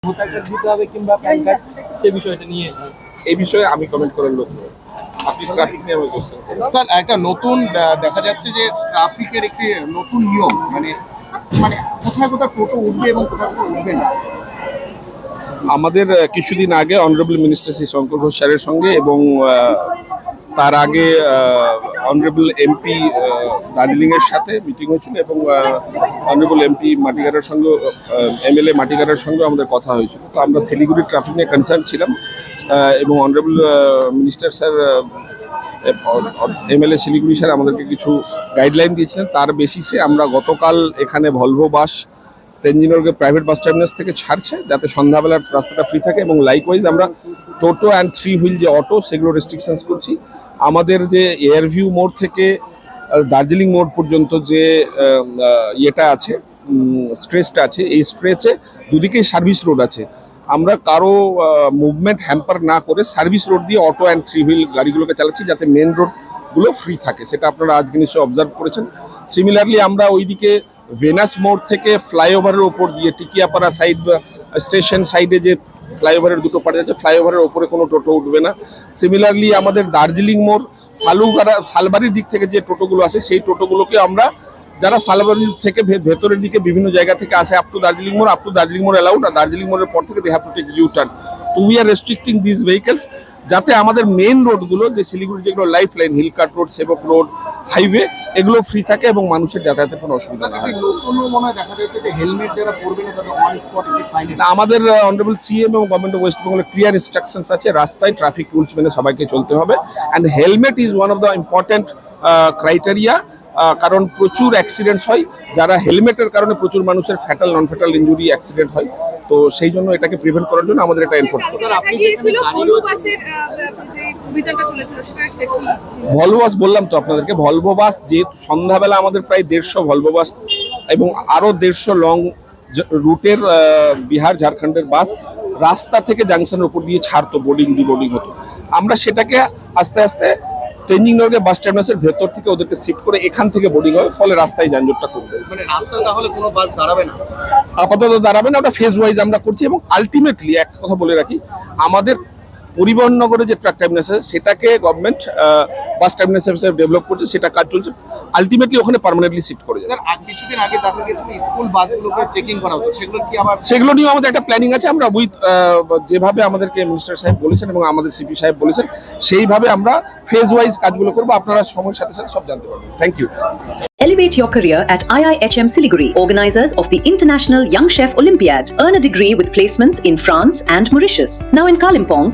Voter card দিতে হবে কিংবা প্যান কার্ড, সে বিষয়টা নিয়ে এই বিষয়ে আমি কমেন্ট করার লোক নই। আপনি ট্রাফিক নিয়ে আমাকে কোশ্চেন করেন। স্যার একটা নতুন দেখা যাচ্ছে যে ট্রাফিকের একটি নতুন নিয়ম মানে মানে কোথায় কোথায় টোটো উঠবে এবং কোথায় কোথায় উঠবে না। আমাদের কিছুদিন আগে অনারেবল মিনিস্টার শ্রী শঙ্কর ঘোষ স্যারের সঙ্গে এবং তার আগে অনারেবল এমপি দার্জিলিং এর সাথে মিটিং হয়েছিল এবং অনারেবল এমপি মাটিগারের সঙ্গে এমএলএ মাটিগারের সঙ্গে আমাদের কথা হয়েছিল। তো আমরা শিলিগুড়ি ট্রাফিক নিয়ে কনসার্ন ছিলাম এবং honourable minister sir MLA Siliguri sir আমাদেরকে কিছু গাইডলাইন দিয়েছিলেন। তার বেসিসে আমরা গতকাল এখানে Volvo bus Tenzing Norgay private bus terminus থেকে ছাড়ছে যাতে সন্ধ্যাবেলার রাস্তাটা ফ্রি থাকে এবং লাইকওয়াইজ আমরা টোটো অ্যান্ড 3 হুইল যে অটো সেগুলো রেস্ট্রিকশনস করছি। আমাদের যে এয়ারভিউ মোড় থেকে দার্জিলিং মোড় পর্যন্ত যে ইয়েটা আছে স্ট্রেচটা আছে, এই স্ট্রেচে দুদিকেই সার্ভিস রোড আছে। আমরা কারো মুভমেন্ট হ্যাম্পার না করে সার্ভিস রোড দিয়ে অটো অ্যান্ড 3 হুইল গাড়িগুলোকে চালাচ্ছি যাতে মেন রোডগুলো ফ্রি থাকে, সেটা আপনারা আজকে নিশ্চয়ই অবজার্ভ করেছেন। সিমিলারলি আমরা ওইদিকে ভেনাস মোড় থেকে ফ্লাইওভারের ওপর দিয়ে টিকিয়াপাড়া সাইড বা স্টেশন সাইডে যে ফ্লাইওভারের দুটো পাড়ে আছে, ফ্লাইওভারের ওপরে কোনো টোটো উঠবে না। সিমিলারলি আমাদের দার্জিলিং মোড় শালবাড়ির দিক থেকে যে টোটোগুলো আসে সেই টোটোগুলোকে আমরা যারা শালবাড়ির থেকে ভেতরের দিকে বিভিন্ন জায়গা থেকে আসে আপ টু দার্জিলিং মোড় অ্যালাউড, আর দার্জিলিং মোড়ের পর থেকে they have to take U turn. তো we are restricting this vehicles যাতে আমাদের মেন রোডগুলো যে শিলিগুড়ি যেগুলো life line Hill Cart Road, Sevoke road, highway এগুলো ফ্রি থাকে এবং মানুষের যাতায়াতের কোনো অসুবিধা না হয়। নতুনও মনে হয় দেখা যাচ্ছে যে হেলমেট যারা পরবে না তাদের অন স্পট ফাইন। আমাদের অনারেবল সিএম এবং গভর্নমেন্ট অফ ওয়েস্ট বেঙ্গলের ক্লিয়ার ইনস্ট্রাকশনস আছে, রাস্তায় ট্রাফিক রুলস মেনে সবাইকে চলতে হবে and helmet is one of the important criteria. কারণ প্রচুর অ্যাক্সিডেন্টস হয়, যারা হেলমেটের কারণে প্রচুর মানুষের ফ্যাটাল নন ফ্যাটাল ইনজুরি অ্যাক্সিডেন্ট হয়। তো সেই জন্য এটাকে প্রিভেন্ট করার জন্য আমাদের এটা এনফোর্স করতে হবে। ভলভো বাস বললাম তো আপনাদেরকে, ভলভো বাস যেহেতু সন্ধ্যাবেলা আমাদের প্রায় 150 ভলভো বাস এবং আরো 150 লং রুটের বিহার ঝাড়খণ্ডের বাস রাস্তা থেকে জাংশনের উপর দিয়ে ছাড়তো, বোর্ডিং ডিবোর্ডিং হতো। আমরা সেটাকে আস্তে আস্তে তেনজিং নরগে বাস টার্মিনাসের ভেতর থেকে ওদেরকে শিফট করে এখান থেকে বোর্ডিং হবে, ফলে রাস্তায় যানজটটা কমবে। মানে রাস্তায় তাহলে কোনো বাস দাঁড়াবে না, আপাতত দাঁড়াবে না, ওটা ফেজ ওয়াইজ আমরা করছি। এবং আলটিমেটলি একটা কথা বলে রাখি, আমাদের পরিবহন নগরে যে ট্রাক টার্মিনাস আছে সেটাকে গভর্নমেন্ট বাস টার্মিনাস হিসেবে ডেভেলপ করছে, সেটা কাজ চলছে। আলটিমেটলি ওখানে পার্মানেন্টলি শিফট করে যাবে। স্যার কিছুদিন আগে দেখা গেছে স্কুল বাসগুলোকে চেকিং করা হতো, সেগুলো কি আবার? সেগুলো নিয়ে আমাদের একটা প্ল্যানিং আছে। আমরা উইথ যেভাবে আমাদেরকে মিনিস্টার সাহেব বলেছেন এবং আমাদের সিপি সাহেব বলেছেন সেইভাবে আমরা ফেজ ওয়াইজ কাজগুলো করবো। আপনারা সময়ের সাথে সাথে সব জানতে পারবেন। Thank you. Elevate your career at IIHM Siliguri, organizers of the International Young Chef Olympiad. Earn a degree with placements in France and Mauritius. Now in Kalimpong,